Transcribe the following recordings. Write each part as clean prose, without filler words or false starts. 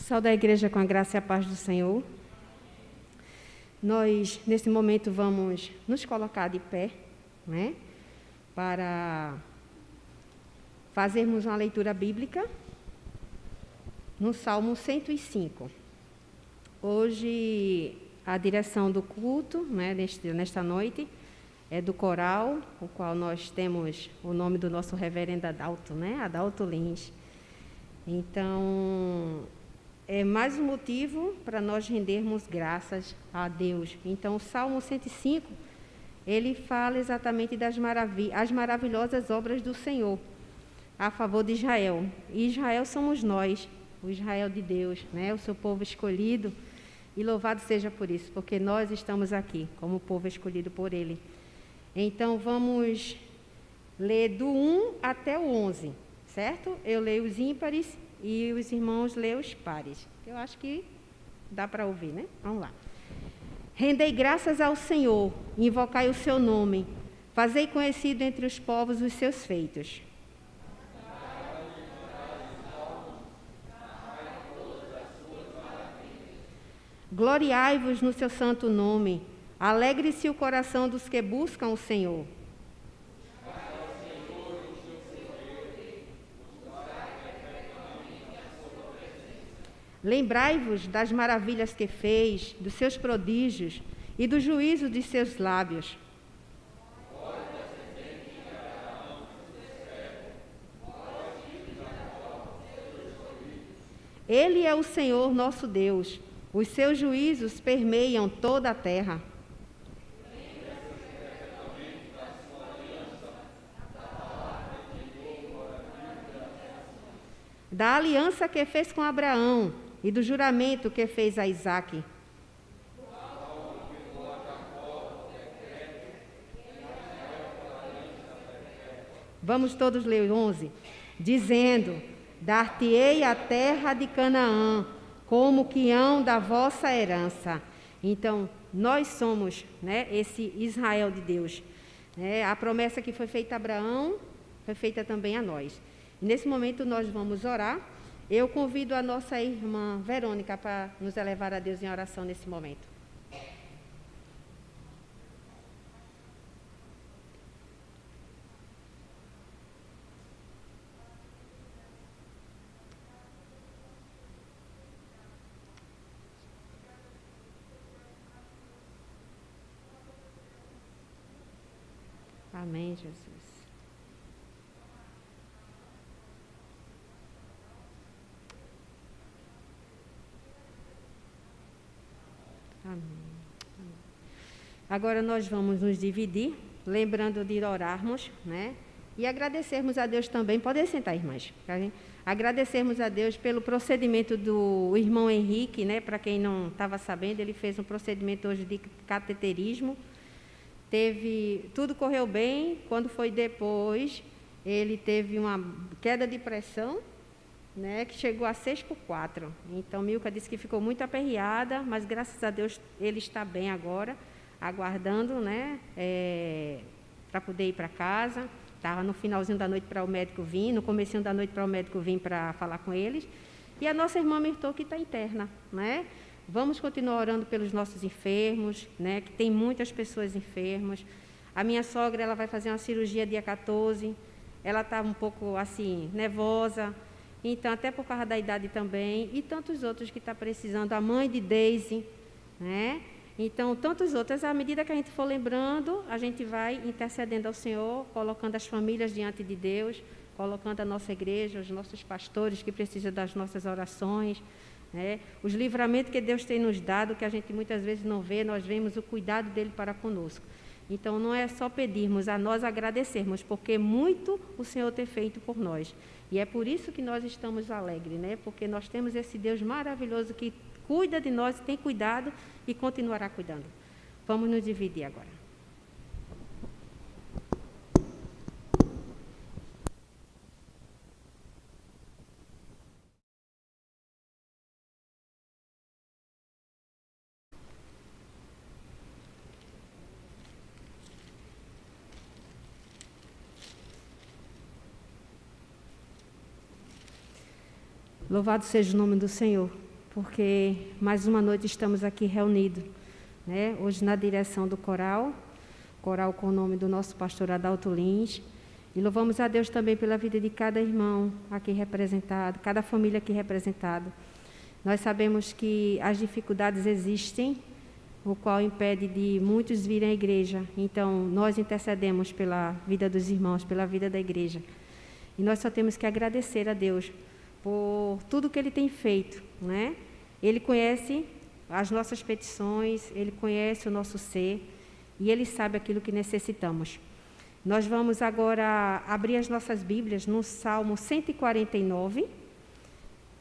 Saúde a igreja com a graça e a paz do Senhor. Nós, nesse momento, vamos nos colocar de pé, né, para fazermos uma leitura bíblica no Salmo 105. Hoje, a direção do culto, né, nesta noite, é do coral, o qual nós temos o nome do nosso reverendo Adalto, né, Adalto Lins. Então, é mais um motivo para nós rendermos graças a Deus. Então, o Salmo 105, ele fala exatamente das as maravilhosas obras do Senhor a favor de Israel. E Israel somos nós, o Israel de Deus, né? O seu povo escolhido. E louvado seja por isso, porque nós estamos aqui como povo escolhido por Ele. Então, vamos ler do 1 até o 11, certo? Eu leio os ímpares e os irmãos lêem os pares. Eu acho que dá para ouvir, né? Vamos lá. Rendei graças ao Senhor, invocai o seu nome, fazei conhecido entre os povos os seus feitos. Gloriai-vos no seu santo nome, alegre-se o coração dos que buscam o Senhor. Lembrai-vos das maravilhas que fez, dos seus prodígios e do juízo de seus lábios. Ele é o Senhor nosso Deus, os seus juízos permeiam toda a terra. Da aliança que fez com Abraão e do juramento que fez a Isaque. Vamos todos ler 11. Dizendo, dar-te-ei a terra de Canaã, como quião da vossa herança. Então, nós somos, né, esse Israel de Deus. A promessa que foi feita a Abraão, foi feita também a nós. Nesse momento, nós vamos orar. Eu convido a nossa irmã Verônica para nos elevar a Deus em oração nesse momento. Amém, Jesus. Amém. Agora nós vamos nos dividir, lembrando de orarmos, né? E agradecermos a Deus também. Podem sentar, irmãs. Agradecermos a Deus pelo procedimento do irmão Henrique, né? Para quem não estava sabendo, ele fez um procedimento hoje de cateterismo. Tudo correu bem. Quando foi depois, ele teve uma queda de pressão, né, que chegou a 6/4. Então, Milka disse que ficou muito aperreada, mas graças a Deus ele está bem agora, aguardando, né, para poder ir para casa. Estava no finalzinho da noite para o médico vir, no comecinho da noite para o médico vir para falar com eles. E a nossa irmã Mirtou, que está interna, né? Vamos continuar orando pelos nossos enfermos, né, que tem muitas pessoas enfermas. A minha sogra, ela vai fazer uma cirurgia dia 14, ela está um pouco, assim, nervosa. Então, até por causa da idade também, e tantos outros que estão precisando, a mãe de Daisy, né? Então, tantos outros, à medida que a gente for lembrando, a gente vai intercedendo ao Senhor, colocando as famílias diante de Deus, colocando a nossa igreja, os nossos pastores que precisam das nossas orações, né? Os livramentos que Deus tem nos dado, que a gente muitas vezes não vê, nós vemos o cuidado dele para conosco. Então, não é só pedirmos, a nós agradecermos, porque muito o Senhor tem feito por nós. E é por isso que nós estamos alegres, né? Porque nós temos esse Deus maravilhoso que cuida de nós, tem cuidado e continuará cuidando. Vamos nos dividir agora. Louvado seja o nome do Senhor. porque mais uma noite estamos aqui reunidos, né? Hoje na direção do coral com o nome do nosso pastor Adalto Lins. E louvamos a Deus também pela vida de cada irmão aqui representado, cada família aqui representada. Nós sabemos que as dificuldades existem, o qual impede de muitos virem à igreja. Então, nós intercedemos pela vida dos irmãos, pela vida da igreja. E nós só temos que agradecer a Deus por tudo que Ele tem feito, né? Ele conhece as nossas petições, Ele conhece o nosso ser e Ele sabe aquilo que necessitamos. Nós vamos agora abrir as nossas Bíblias no Salmo 149,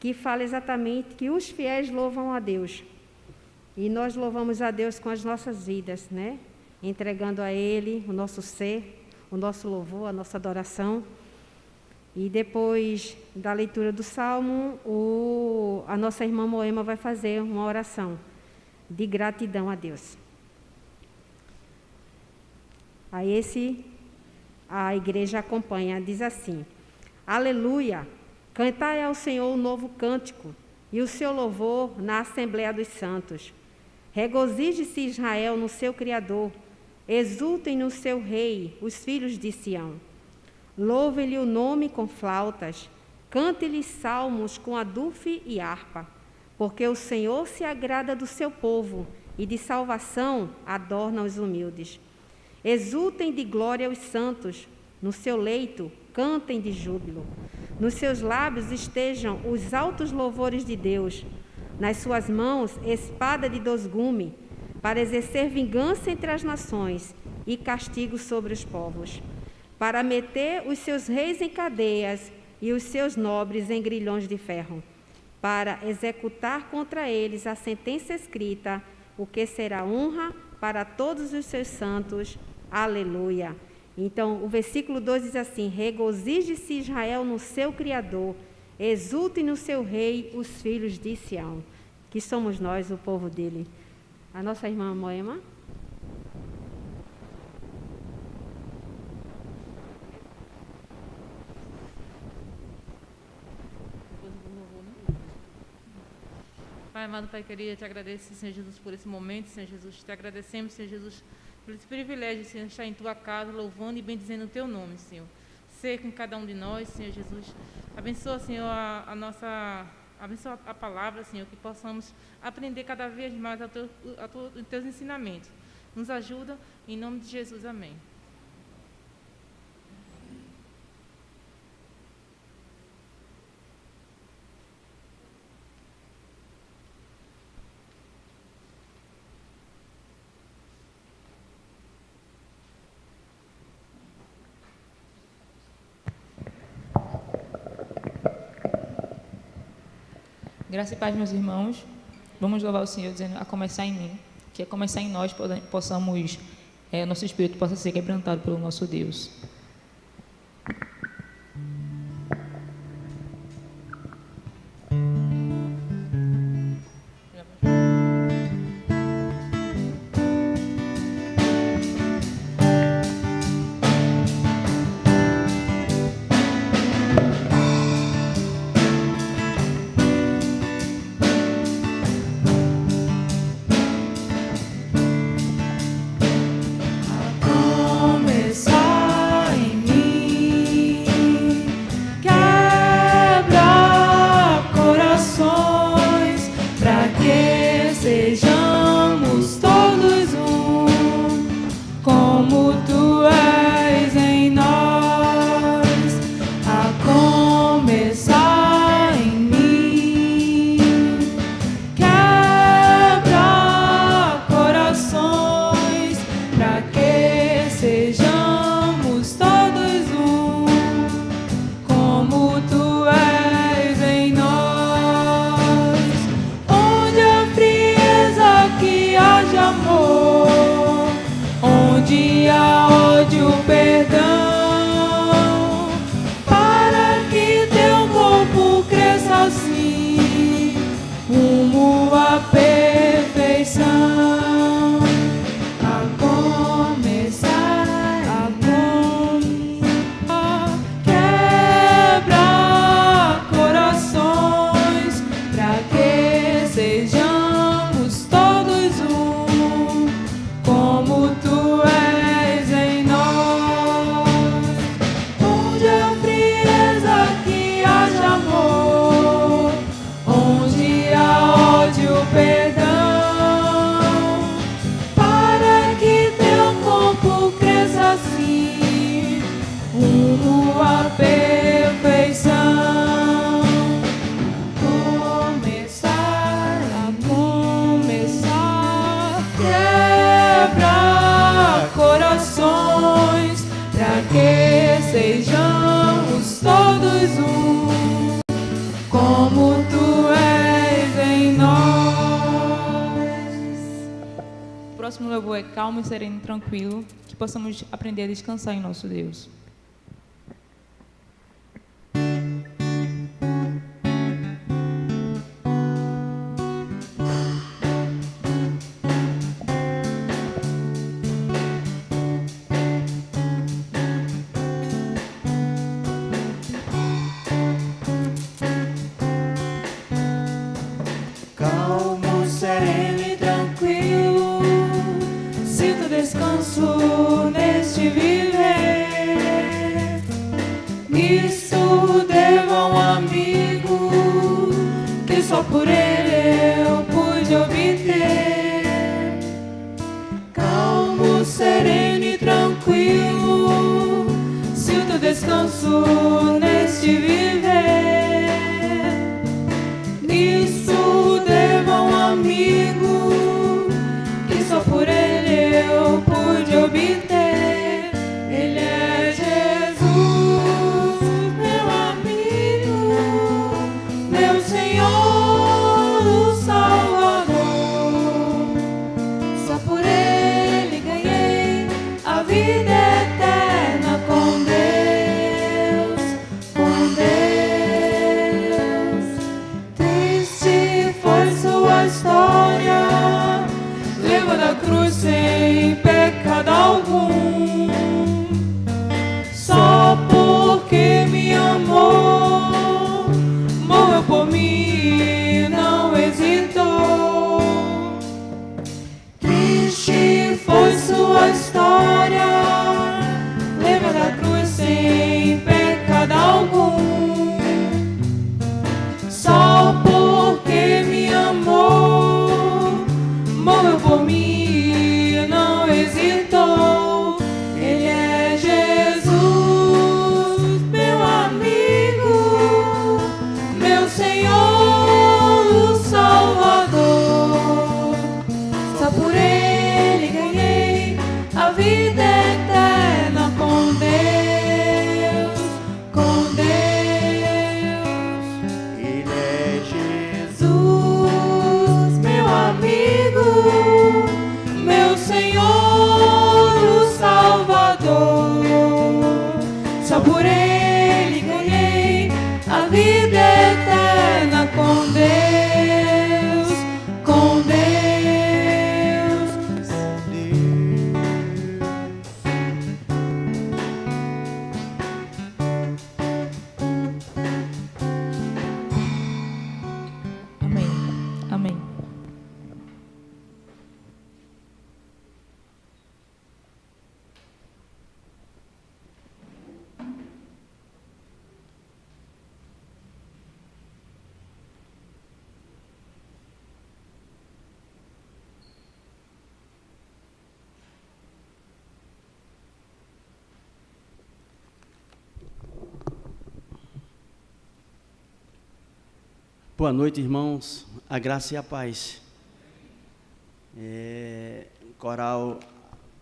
que fala exatamente que os fiéis louvam a Deus. E nós louvamos a Deus com as nossas vidas, né? Entregando a Ele o nosso ser, o nosso louvor, a nossa adoração. E depois da leitura do Salmo, a nossa irmã Moema vai fazer uma oração de gratidão a Deus. A igreja acompanha, diz assim: Aleluia! Cantai ao Senhor um novo cântico, e o seu louvor na Assembleia dos Santos. Regozije-se Israel no seu Criador, exultem no seu Rei, os filhos de Sião. Louvem-lhe o nome com flautas, cante-lhe salmos com adufe e harpa, porque o Senhor se agrada do seu povo e de salvação adorna os humildes. Exultem de glória os santos, no seu leito cantem de júbilo. Nos seus lábios estejam os altos louvores de Deus, nas suas mãos espada de 2 gumes, para exercer vingança entre as nações e castigo sobre os povos, para meter os seus reis em cadeias e os seus nobres em grilhões de ferro, para executar contra eles a sentença escrita, o que será honra para todos os seus santos. Aleluia. Então, o versículo 2 diz assim: Regozije-se Israel no seu Criador, exulte no seu Rei os filhos de Sião, que somos nós, o povo dele. A nossa irmã Moema. Pai amado, Pai querido, te agradeço, Senhor Jesus, por esse momento, Senhor Jesus. Te agradecemos, Senhor Jesus, por esse privilégio, Senhor, de estar em Tua casa, louvando e bendizendo o Teu nome, Senhor. Ser com cada um de nós, Senhor Jesus. Abençoa, Senhor, abençoa a palavra, Senhor, que possamos aprender cada vez mais os Teus ensinamentos. Nos ajuda, em nome de Jesus. Amém. Graça e paz, meus irmãos. Vamos louvar o Senhor dizendo a começar em mim, que é começar em nós, possamos, nosso espírito possa ser quebrantado pelo nosso Deus. Começar como tu és em nós. O próximo louvor é calmo, sereno e tranquilo, que possamos aprender a descansar em nosso Deus. Calmo, sereno e tranquilo, sinto descanso neste viver. Isso devo a um amigo que só por ele eu pude obter. Calmo, sereno e tranquilo, sinto descanso neste viver. Isso devo a um amigo que só por ele eu pude obter. Ele é Jesus, meu amigo, meu Senhor, o Salvador. Só por ele ganhei a vida eterna com Deus, com Deus. Triste foi sua história, levou da cruz sem pecado algum. Só porque me amou, morreu por mim e não hesitou. Triste foi sua história, levou da cruz sem pecado algum. Só porque me amou, morreu por mim e não hesitou. Ele é Jesus, meu amigo, meu Senhor, o Salvador. Só por ele ganhei a vida eterna com Deus, com Deus. Ele é Jesus, meu amigo, meu Senhor, o Salvador. Só por ele ganhei a vida eterna com Deus, com Deus, com Amém. Amém. Boa noite, irmãos. A graça e a paz. Coral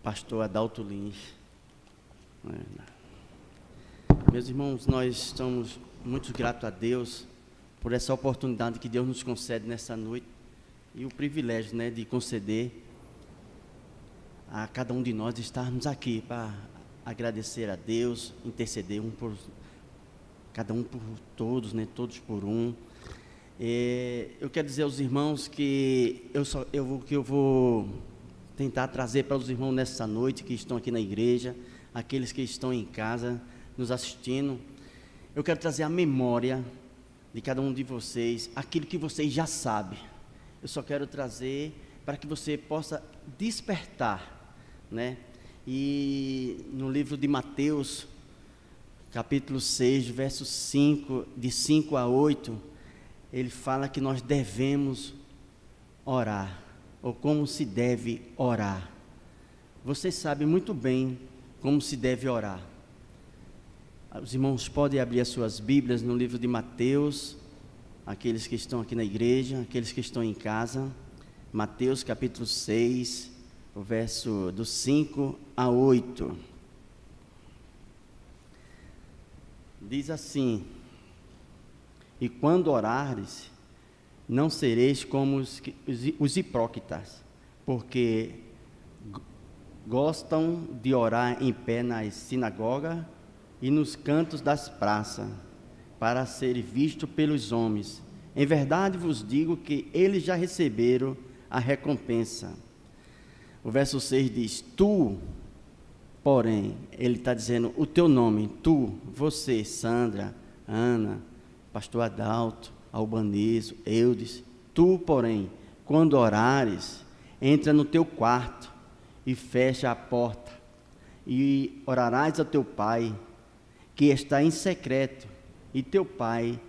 Pastor Adalto Lins. Meus irmãos, nós estamos muito gratos a Deus por essa oportunidade que Deus nos concede nessa noite e o privilégio, de conceder a cada um de nós estarmos aqui para agradecer a Deus, interceder cada um por todos, todos por um. Eu quero dizer aos irmãos que eu vou tentar trazer para os irmãos nessa noite que estão aqui na igreja, aqueles que estão em casa nos assistindo. Eu quero trazer a memória de cada um de vocês, aquilo que vocês já sabem. Eu só quero trazer para que você possa despertar, E no livro de Mateus, capítulo 6, verso 5, de 5 a 8, ele fala que nós devemos orar, ou como se deve orar. Vocês sabem muito bem como se deve orar. Os irmãos podem abrir as suas Bíblias no livro de Mateus, aqueles que estão aqui na igreja, aqueles que estão em casa. Mateus capítulo 6, o verso do 5 a 8. Diz assim: e quando orares, não sereis como os hipócritas, porque gostam de orar em pé nas sinagogas e nos cantos das praças, para ser visto pelos homens. Em verdade vos digo que eles já receberam a recompensa. O verso 6 diz: tu, porém, ele está dizendo o teu nome, tu, você, Sandra, Ana, pastor Adalto, Albaneso, Eudes, tu, porém, quando orares, entra no teu quarto e fecha a porta, e orarás a teu pai, que está em secreto, e teu pai,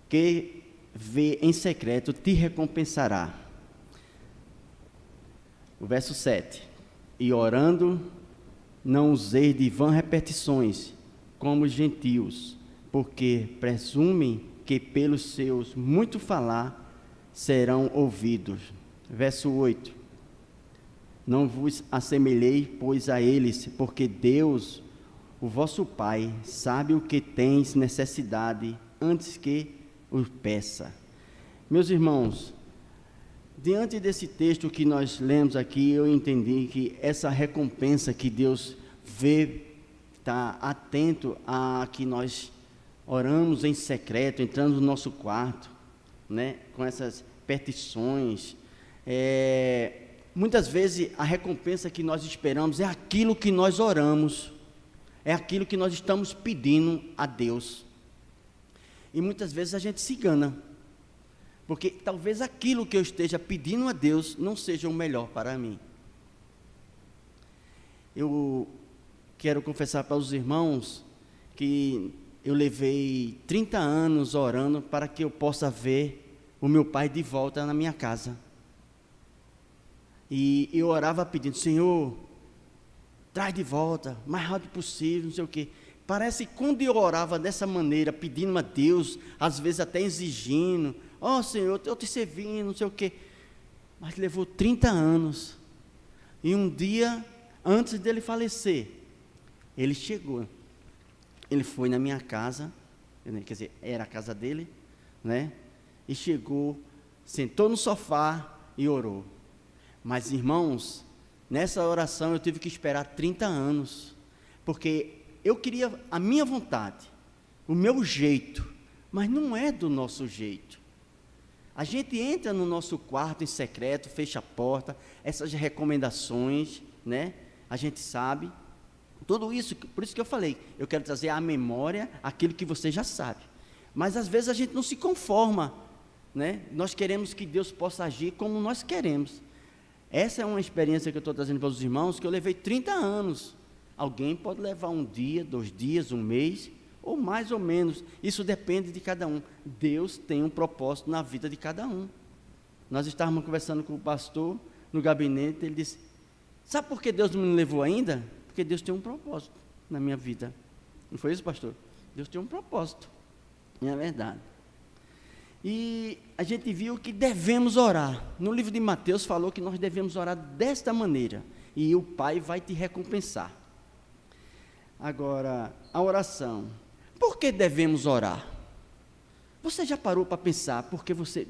que vê em secreto, te recompensará. O verso 7, e orando, não useis de vãs repetições, como os gentios, porque presumem que pelos seus muito falar serão ouvidos. Verso 8, não vos assemelhei, pois, a eles, porque Deus, o vosso Pai, sabe o que tens necessidade, antes que o peça. Meus irmãos, diante desse texto que nós lemos aqui, eu entendi que essa recompensa que Deus vê, está atento a que nós oramos em secreto, entrando no nosso quarto, né, com essas petições. Muitas vezes a recompensa que nós esperamos é aquilo que nós oramos, é aquilo que nós estamos pedindo a Deus. E muitas vezes a gente se engana, porque talvez aquilo que eu esteja pedindo a Deus não seja o melhor para mim. Eu quero confessar para os irmãos que eu levei 30 anos orando para que eu possa ver o meu pai de volta na minha casa. E eu orava pedindo: Senhor, traz de volta, o mais rápido possível, não sei o quê. Parece que quando eu orava dessa maneira, pedindo a Deus, às vezes até exigindo: ó Senhor, eu te servindo, não sei o quê. Mas levou 30 anos. E um dia, antes dele falecer, ele chegou. Ele foi na minha casa, quer dizer, era a casa dele, né? E chegou, sentou no sofá e orou. Mas, irmãos, nessa oração eu tive que esperar 30 anos, porque eu queria a minha vontade, o meu jeito, mas não é do nosso jeito. A gente entra no nosso quarto em secreto, fecha a porta, essas recomendações, né? A gente sabe, tudo isso, por isso que eu falei, eu quero trazer à memória aquilo que você já sabe. Mas às vezes a gente não se conforma, né? Nós queremos que Deus possa agir como nós queremos. Essa é uma experiência que eu estou trazendo para os irmãos, que eu levei 30 anos. Alguém pode levar um dia, 2 dias, um mês, ou mais ou menos. Isso depende de cada um. Deus tem um propósito na vida de cada um. Nós estávamos conversando com o pastor no gabinete, ele disse: sabe por que Deus não me levou ainda? Porque Deus tem um propósito na minha vida. Não foi isso, pastor? Deus tem um propósito. É verdade. E a gente viu que devemos orar. No livro de Mateus falou que nós devemos orar desta maneira, e o Pai vai te recompensar. Agora, a oração. Por que devemos orar? Você já parou para pensar por que você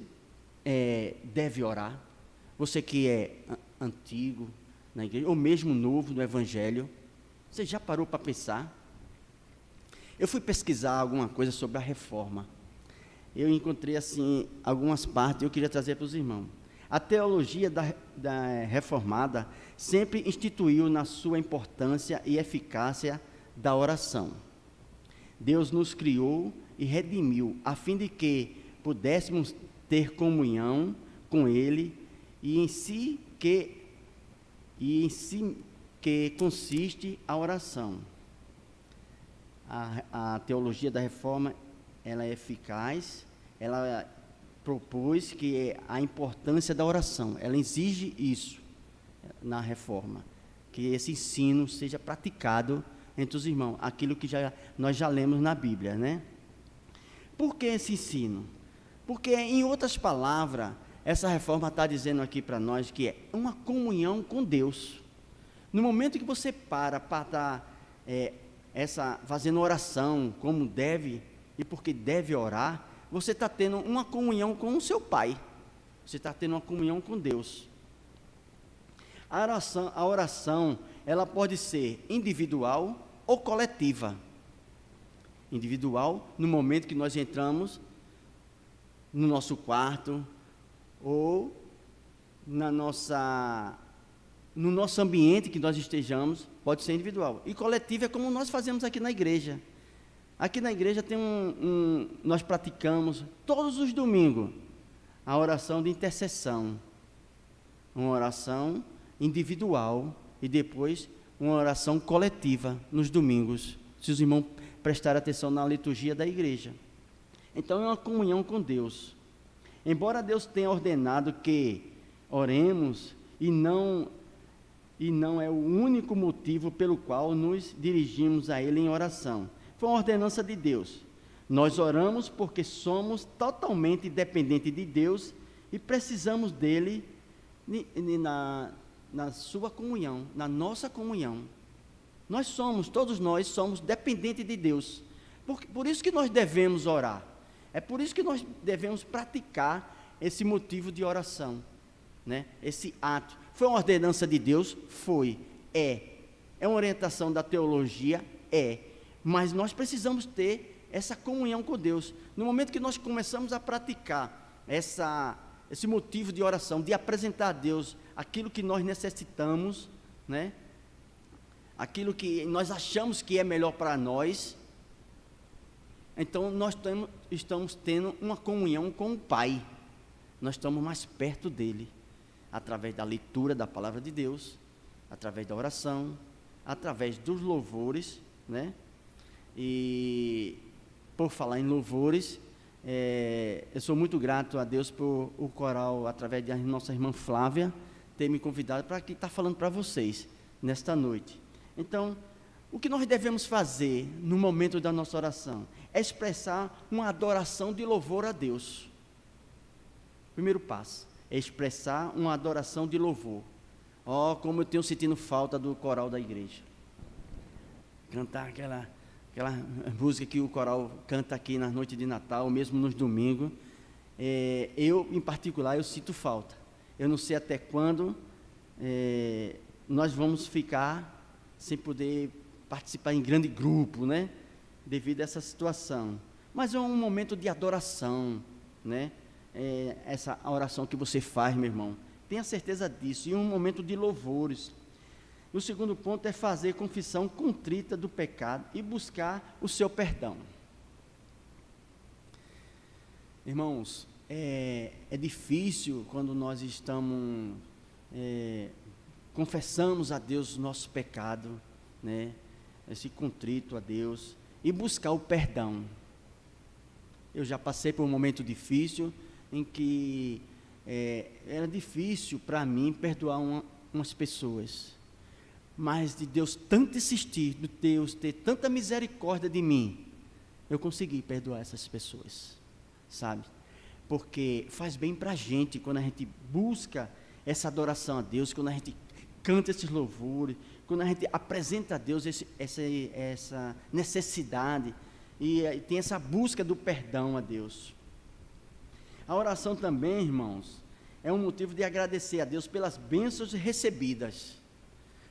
deve orar? Você que é antigo na igreja, ou mesmo novo no Evangelho, você já parou para pensar? Eu fui pesquisar alguma coisa sobre a reforma. Eu encontrei, assim, algumas partes, eu queria trazer para os irmãos. A teologia da reformada sempre instituiu na sua importância e eficácia da oração. Deus nos criou e redimiu, a fim de que pudéssemos ter comunhão com Ele, e em si que consiste a oração. A teologia da reforma, ela é eficaz, ela propôs que a importância da oração, ela exige isso na reforma, que esse ensino seja praticado entre os irmãos, aquilo que nós já lemos na Bíblia, né? Por que esse ensino? Porque, em outras palavras, essa reforma está dizendo aqui para nós que é uma comunhão com Deus. No momento que você para estar fazendo oração como deve, e porque deve orar, você está tendo uma comunhão com o seu Pai. Você está tendo uma comunhão com Deus. A oração, ela pode ser individual ou coletiva. Individual, no momento que nós entramos no nosso quarto, ou no nosso ambiente que nós estejamos, pode ser individual. E coletiva é como nós fazemos aqui na igreja. Aqui na igreja tem nós praticamos todos os domingos a oração de intercessão. Uma oração individual e depois uma oração coletiva nos domingos, se os irmãos prestarem atenção na liturgia da igreja. Então é uma comunhão com Deus. Embora Deus tenha ordenado que oremos, e não é o único motivo pelo qual nos dirigimos a Ele em oração. Foi uma ordenança de Deus. Nós oramos porque somos totalmente dependentes de Deus e precisamos dEle na sua comunhão, na nossa comunhão. Todos nós somos dependentes de Deus. Por isso que nós devemos orar. É por isso que nós devemos praticar esse motivo de oração, né? Esse ato. Foi uma ordenança de Deus? Foi. É uma orientação da teologia? Mas nós precisamos ter essa comunhão com Deus. No momento que nós começamos a praticar esse motivo de oração, de apresentar a Deus aquilo que nós necessitamos, né? Aquilo que nós achamos que é melhor para nós, então nós estamos tendo uma comunhão com o Pai. Nós estamos mais perto dEle, através da leitura da Palavra de Deus, através da oração, através dos louvores, né? E por falar em louvores, eu sou muito grato a Deus por o coral, através da nossa irmã Flávia, ter me convidado para estar falando para vocês nesta noite. Então, o que nós devemos fazer no momento da nossa oração? É expressar uma adoração de louvor a Deus. Primeiro passo, é expressar uma adoração de louvor. Como eu tenho sentindo falta do coral da igreja. Cantar aquela música que o coral canta aqui nas noites de Natal, mesmo nos domingos. Eu, em particular, eu sinto falta. Eu não sei até quando nós vamos ficar sem poder participar em grande grupo, né? Devido a essa situação. Mas é um momento de adoração, né? Essa oração que você faz, meu irmão, tenha certeza disso. E um momento de louvores. E o segundo ponto é fazer confissão contrita do pecado e buscar o seu perdão. Irmãos, é difícil quando nós estamos confessamos a Deus o nosso pecado, né? Esse contrito a Deus e buscar o perdão. Eu já passei por um momento difícil em que era difícil para mim perdoar umas pessoas, mas de Deus tanto insistir, de Deus ter tanta misericórdia de mim, eu consegui perdoar essas pessoas, sabe? Porque faz bem para a gente quando a gente busca essa adoração a Deus, quando a gente canta esses louvores, quando a gente apresenta a Deus essa necessidade e tem essa busca do perdão a Deus. A oração também, irmãos, é um motivo de agradecer a Deus pelas bênçãos recebidas.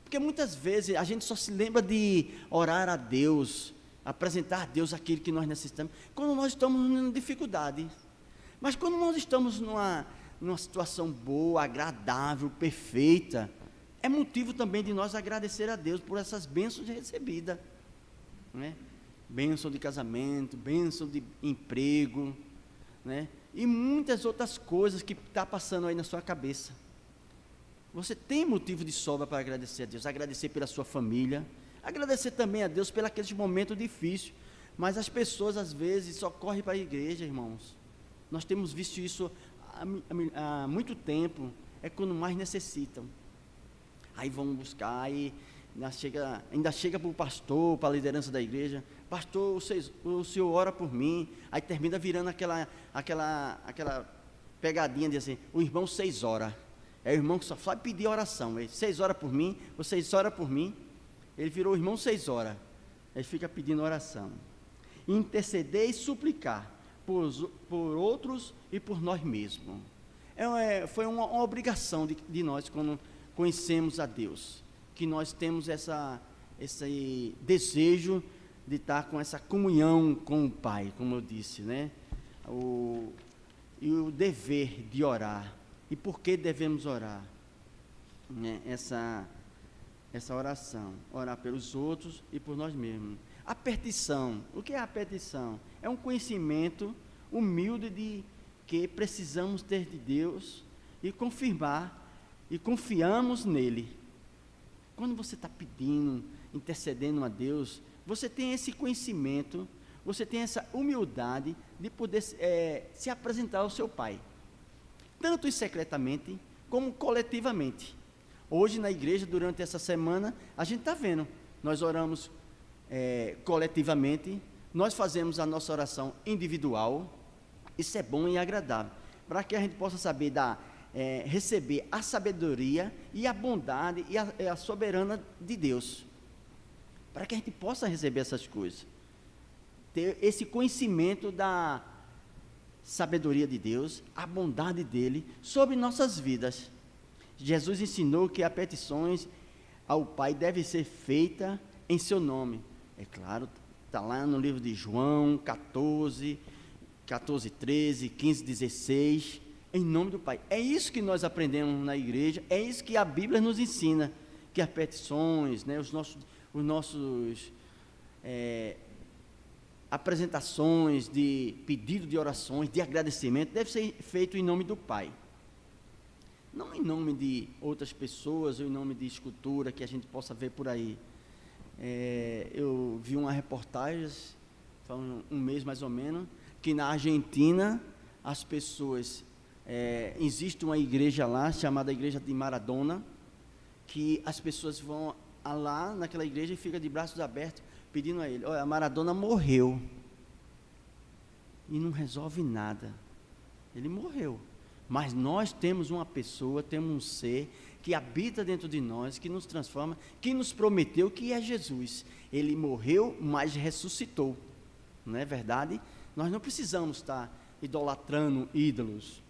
Porque muitas vezes a gente só se lembra de orar a Deus, apresentar a Deus aquilo que nós necessitamos, quando nós estamos em dificuldade. Mas quando nós estamos numa situação boa, agradável, perfeita, é motivo também de nós agradecer a Deus por essas bênçãos recebidas, né? Bênção de casamento, bênção de emprego, né? E muitas outras coisas que está passando aí na sua cabeça. Você tem motivo de sobra para agradecer a Deus, agradecer pela sua família, agradecer também a Deus pelos aqueles momentos difíceis, mas as pessoas às vezes só correm para a igreja, irmãos. Nós temos visto isso há muito tempo, é quando mais necessitam. Aí vão buscar, aí ainda chega para o pastor, para a liderança da igreja, pastor, o senhor ora por mim, aí termina virando aquela pegadinha de assim, o irmão 6 horas, é o irmão que só vai pedir oração, ele 6 horas por mim, vocês oram por mim, ele virou o irmão 6 horas, ele fica pedindo oração. Interceder e suplicar por outros e por nós mesmos. Foi uma obrigação de nós, quando conhecemos a Deus, que nós temos esse desejo de estar com essa comunhão com o Pai, como eu disse, né? E o dever de orar. E por que devemos orar? Né? Essa oração, orar pelos outros e por nós mesmos. A petição, o que é a petição? É um conhecimento humilde de que precisamos ter de Deus e confirmar e confiamos nele. Quando você está pedindo, intercedendo a Deus, você tem esse conhecimento, você tem essa humildade de poder se apresentar ao seu Pai, tanto secretamente como coletivamente. Hoje na igreja, durante essa semana, a gente está vendo, nós oramos coletivamente, nós fazemos a nossa oração individual. Isso é bom e agradável, para que a gente possa saber receber a sabedoria e a bondade e a soberana de Deus, para que a gente possa receber essas coisas, ter esse conhecimento da sabedoria de Deus, a bondade dele sobre nossas vidas. Jesus ensinou que as petições ao Pai devem ser feitas em seu nome. É claro, está lá no livro de João 14, 13, 15, 16, em nome do Pai. É isso que nós aprendemos na igreja, é isso que a Bíblia nos ensina, que as petições, né, os nossos apresentações de pedido de orações, de agradecimento, deve ser feito em nome do Pai. Não em nome de outras pessoas, ou em nome de escultura que a gente possa ver por aí. Eu vi uma reportagem, faz um mês mais ou menos, que na Argentina, as pessoas, existe uma igreja lá, chamada Igreja de Maradona, que as pessoas vão lá naquela igreja e ficam de braços abertos, pedindo a ele, olha, a Maradona morreu, e não resolve nada, ele morreu, mas nós temos uma pessoa, temos um ser, que habita dentro de nós, que nos transforma, que nos prometeu, que é Jesus. Ele morreu, mas ressuscitou, não é verdade? Nós não precisamos estar idolatrando ídolos,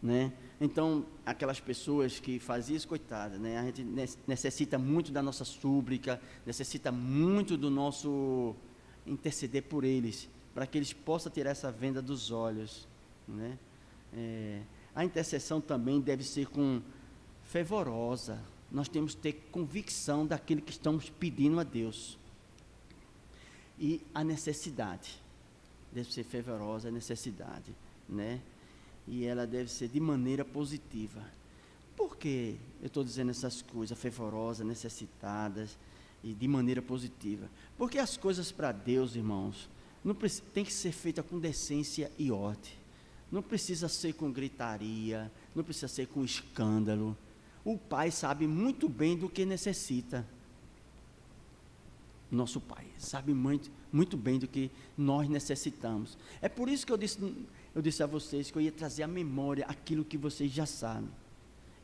né? Então, aquelas pessoas que fazem isso, coitada, né? A gente necessita muito da nossa súplica, necessita muito do nosso interceder por eles, para que eles possam tirar essa venda dos olhos, né? A intercessão também deve ser fervorosa. Nós temos que ter convicção daquilo que estamos pedindo a Deus. E a necessidade deve ser fervorosa, a necessidade, né? E ela deve ser de maneira positiva. Por que eu estou dizendo essas coisas, fervorosas, necessitadas e de maneira positiva? Porque as coisas para Deus, irmãos, tem que ser feita com decência e ordem. Não precisa ser com gritaria, não precisa ser com escândalo. O Pai sabe muito bem do que necessita. Nosso Pai sabe muito bem do que nós necessitamos. É por isso que eu disse a vocês que eu ia trazer à memória aquilo que vocês já sabem.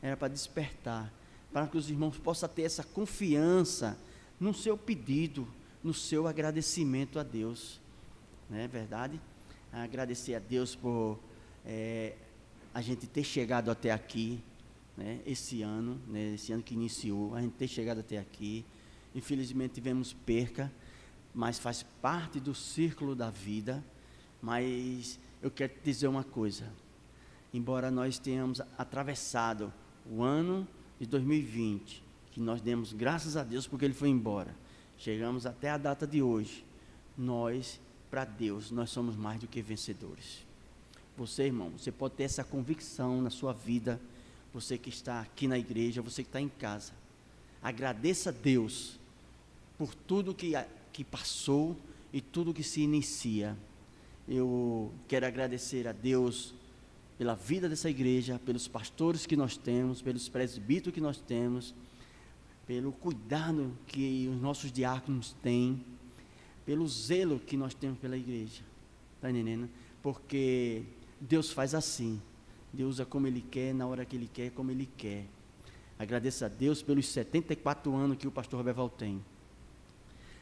Era para despertar, para que os irmãos possam ter essa confiança no seu pedido, no seu agradecimento a Deus. Não é verdade? Agradecer a Deus por a gente ter chegado até aqui, né, esse ano que iniciou, a gente ter chegado até aqui. Infelizmente tivemos perca, mas faz parte do círculo da vida. Mas eu quero te dizer uma coisa, embora nós tenhamos atravessado o ano de 2020, que nós demos graças a Deus porque ele foi embora, chegamos até a data de hoje, para Deus, nós somos mais do que vencedores. Você, irmão, você pode ter essa convicção na sua vida, você que está aqui na igreja, você que está em casa, agradeça a Deus por tudo que passou e tudo que se inicia. Eu quero agradecer a Deus pela vida dessa igreja, pelos pastores que nós temos, pelos presbíteros que nós temos, pelo cuidado que os nossos diáconos têm, pelo zelo que nós temos pela igreja, está entendendo? Porque Deus faz assim, Deus usa como Ele quer, na hora que Ele quer, como Ele quer. Agradeço a Deus pelos 74 anos que o pastor Roberval tem.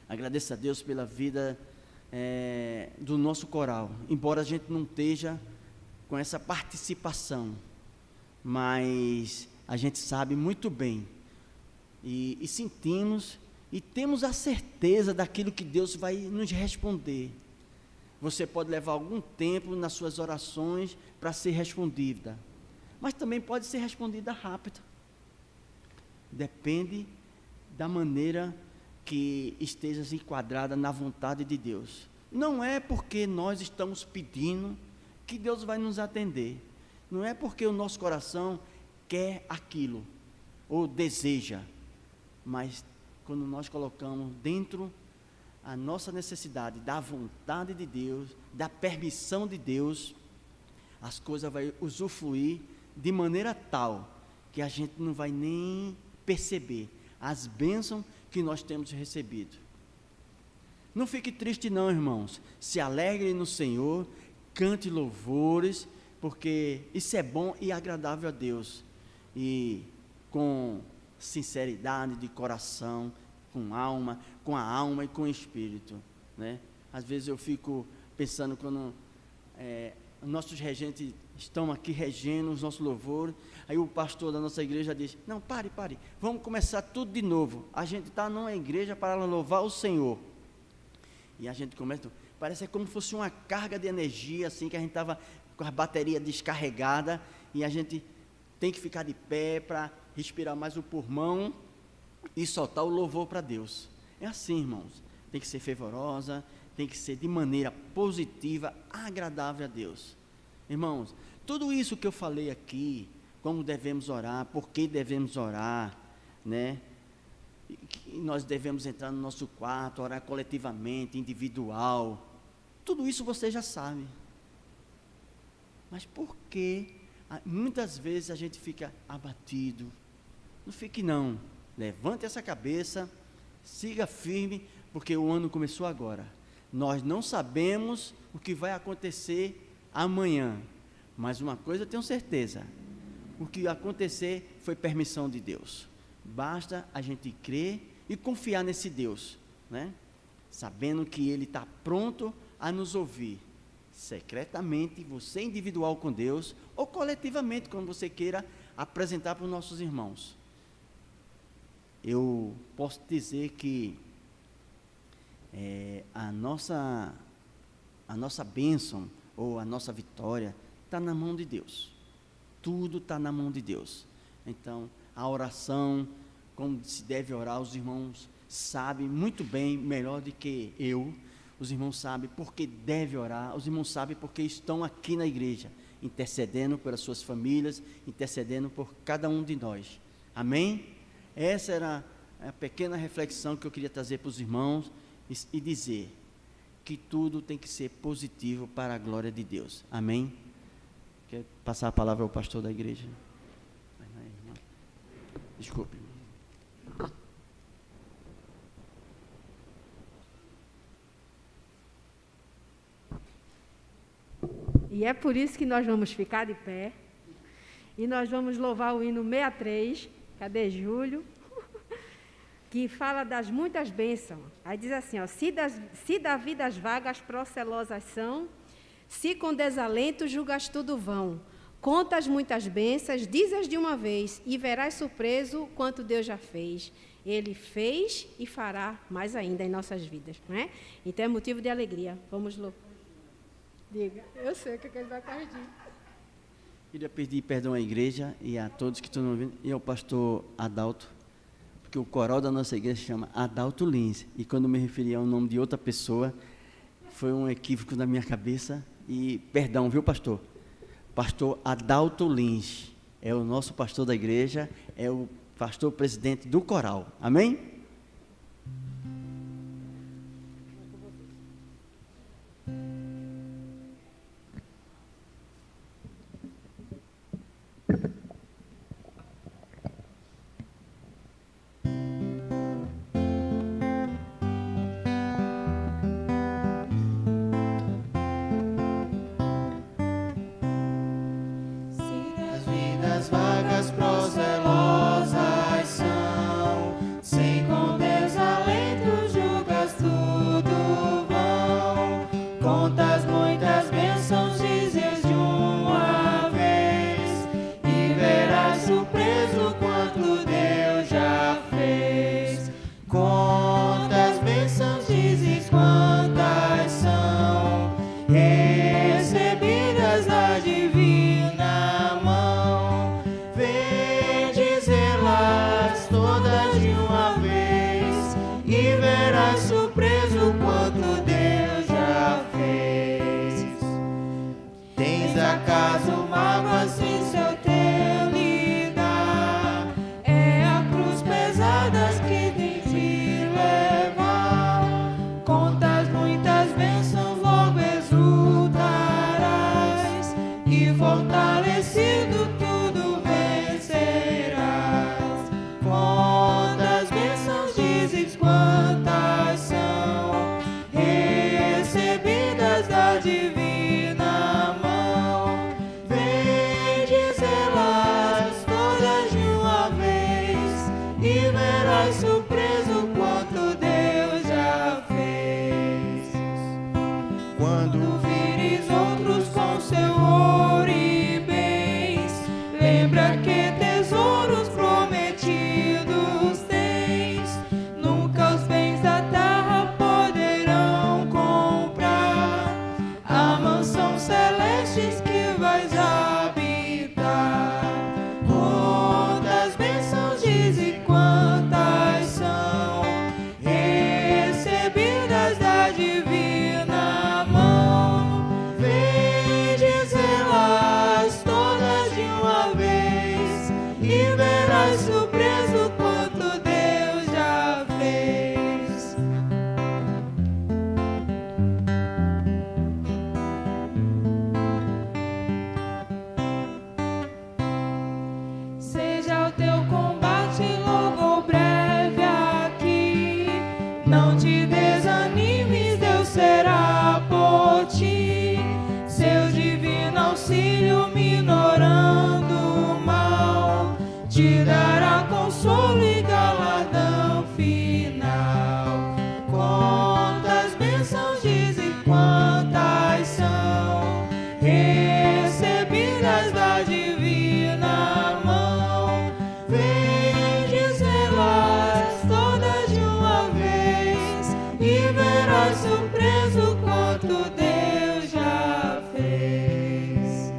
Agradeço a Deus pela vida do nosso coral, embora a gente não esteja com essa participação, mas a gente sabe muito bem e sentimos e temos a certeza daquilo que Deus vai nos responder. Você pode levar algum tempo nas suas orações para ser respondida, mas também pode ser respondida rápido. Depende da maneira que estejas enquadrada na vontade de Deus. Não é porque nós estamos pedindo que Deus vai nos atender. Não é porque o nosso coração quer aquilo ou deseja, mas quando nós colocamos dentro a nossa necessidade da vontade de Deus, da permissão de Deus, as coisas vão usufruir de maneira tal que a gente não vai nem perceber as bênçãos que nós temos recebido. Não fique triste não, irmãos. Se alegre no Senhor, cante louvores, porque isso é bom e agradável a Deus. E com sinceridade de coração, com a alma e com o espírito, né? Às vezes eu fico pensando quando nossos regentes estão aqui regendo os nossos louvores, aí o pastor da nossa igreja diz: não, pare, vamos começar tudo de novo. A gente está numa igreja para louvar o Senhor. E a gente começa, parece como se fosse uma carga de energia, assim, que a gente estava com a bateria descarregada, e a gente tem que ficar de pé para respirar mais o pulmão e soltar o louvor para Deus. É assim, irmãos, tem que ser fervorosa, tem que ser de maneira positiva, agradável a Deus. Irmãos, tudo isso que eu falei aqui, como devemos orar, por que devemos orar, né? E nós devemos entrar no nosso quarto, orar coletivamente, individual, tudo isso você já sabe. Mas por que muitas vezes a gente fica abatido? Não fique não, levante essa cabeça, siga firme, porque o ano começou agora. Nós não sabemos o que vai acontecer amanhã, mas uma coisa eu tenho certeza: o que acontecer foi permissão de Deus. Basta a gente crer e confiar nesse Deus, né? Sabendo que Ele está pronto a nos ouvir, secretamente, você individual com Deus, ou coletivamente, quando você queira apresentar para os nossos irmãos. Eu posso dizer que a nossa bênção, ou a nossa vitória, está na mão de Deus. Tudo está na mão de Deus. Então, a oração, como se deve orar, os irmãos sabem muito bem, melhor do que eu. Os irmãos sabem porque deve orar, os irmãos sabem porque estão aqui na igreja, intercedendo pelas suas famílias, intercedendo por cada um de nós. Amém? Essa era a pequena reflexão que eu queria trazer para os irmãos e dizer que tudo tem que ser positivo para a glória de Deus. Amém? Quer passar a palavra ao pastor da igreja? Desculpe. E é por isso que nós vamos ficar de pé. E nós vamos louvar o hino 63. Cadê Júlio? Que fala das muitas bênçãos. Aí diz assim, ó: se da vida as vagas procelosas são, se com desalento julgas tudo vão, conta as muitas bênçãos, diz-as de uma vez, e verás surpreso quanto Deus já fez. Ele fez e fará mais ainda em nossas vidas, não é? Então é motivo de alegria. Vamos louvar. Diga, eu sei o que ele vai pedir. Queria pedir perdão à igreja e a todos que estão ouvindo, e ao pastor Adalto, porque o coral da nossa igreja se chama Adalto Lins, e quando me referi ao nome de outra pessoa, foi um equívoco na minha cabeça, e perdão, viu, pastor? Pastor Adalto Lins é o nosso pastor da igreja, é o pastor presidente do coral. Amém? Vagas procelosas são, sem da divina mão, bendizê-las todas de uma vez, e verás surpreso quanto Deus já fez. Tens acaso mágoas sem seu teu lidar? É a cruz pesadas que tem de levar. Contas muitas bênçãos, logo exultarás, e fortalecido tudo vencerás. Quantas bênçãos dizes, quantas são recebidas da divina mão, bendizê-las todas de uma vez, e verás surpreso quanto Deus já fez. Quando vires outros com seu ouro e bens, lembra que tesouros prometidos tens. Nunca os bens da terra poderão comprar a mansão celeste que vais habitar. Quantas bênçãos diz e quantas são recebidas da divina mão, bendizê-las todas de uma vez, e verás surpreso quanto Deus já fez. Seja o teu combate longo ou breve aqui, não te desanimes, Deus será por ti. Seu divino auxílio minorando o mal, te dará consolo e galardão final. Quantas bênçãos diz e quantas são recebidas da divina mão, bendizê-las todas de uma vez, e verás surpreso quanto Deus já fez.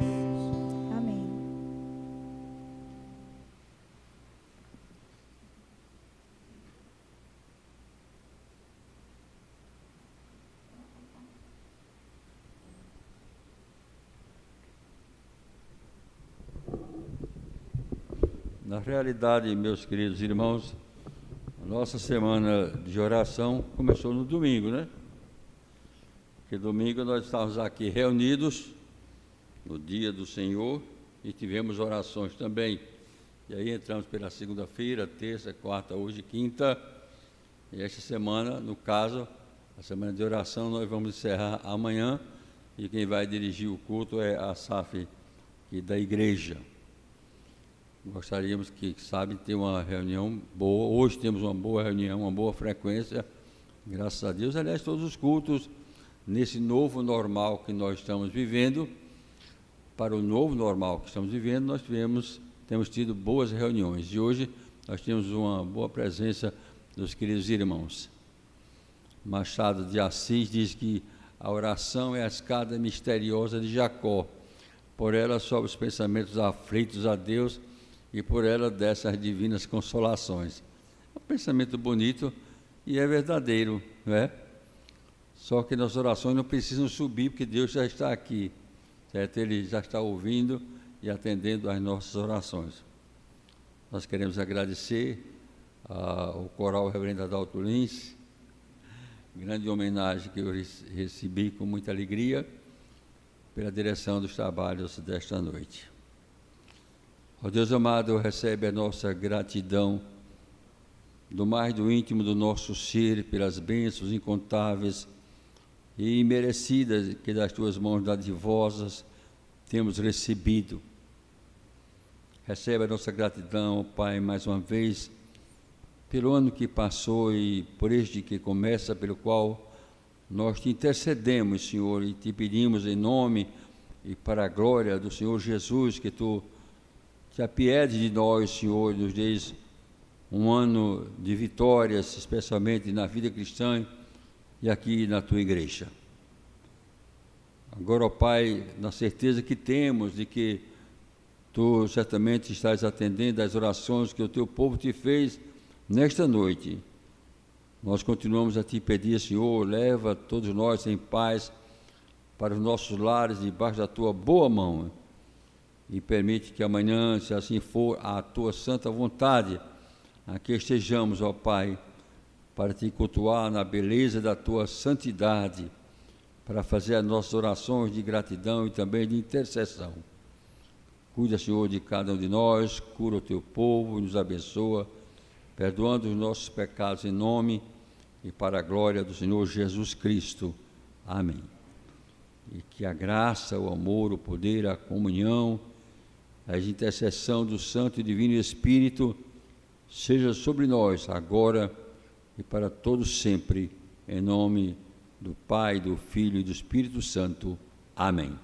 Amém. Na realidade, meus queridos irmãos, a nossa semana de oração começou no domingo, né? Porque domingo nós estávamos aqui reunidos no dia do Senhor e tivemos orações também. E aí entramos pela segunda-feira, terça, quarta, hoje, quinta. E esta semana, no caso, a semana de oração, nós vamos encerrar amanhã. E quem vai dirigir o culto é a SAF aqui da igreja. Gostaríamos que, sabe, ter uma reunião boa. Hoje temos uma boa reunião, uma boa frequência, graças a Deus. Aliás, todos os cultos, nesse novo normal que nós estamos vivendo, para o novo normal que estamos vivendo, nós temos tido boas reuniões. E hoje nós temos uma boa presença dos queridos irmãos. Machado de Assis diz que a oração é a escada misteriosa de Jacó. Por ela sobe os pensamentos aflitos a Deus, e por ela desce as divinas consolações. É um pensamento bonito e é verdadeiro, não é? Só que nossas orações não precisam subir, porque Deus já está aqui, certo? Ele já está ouvindo e atendendo às nossas orações. Nós queremos agradecer ao coral Reverendo Adalto Lins, grande homenagem que eu recebi com muita alegria, pela direção dos trabalhos desta noite. Ó Deus amado, recebe a nossa gratidão do mais do íntimo do nosso ser, pelas bênçãos incontáveis e imerecidas que das tuas mãos dadivosas temos recebido. Recebe a nossa gratidão, Pai, mais uma vez, pelo ano que passou e por este que começa, pelo qual nós te intercedemos, Senhor, e te pedimos em nome e para a glória do Senhor Jesus, que tu te apiede de nós, Senhor, nos dês um ano de vitórias, especialmente na vida cristã e aqui na tua igreja. Agora, ó Pai, na certeza que temos de que Tu certamente estás atendendo às orações que o Teu povo te fez nesta noite, nós continuamos a Te pedir, Senhor, leva todos nós em paz para os nossos lares, debaixo da Tua boa mão, e permite que amanhã, se assim for, a Tua santa vontade, aqui estejamos, ó Pai, para Te cultuar na beleza da Tua santidade, para fazer as nossas orações de gratidão e também de intercessão. Cuida, Senhor, de cada um de nós, cura o Teu povo e nos abençoa, perdoando os nossos pecados em nome e para a glória do Senhor Jesus Cristo. Amém. E que a graça, o amor, o poder, a comunhão, a intercessão do Santo e Divino Espírito seja sobre nós, agora e para todos sempre, em nome do Pai, do Filho e do Espírito Santo. Amém.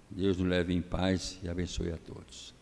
Deus nos leve em paz e abençoe a todos.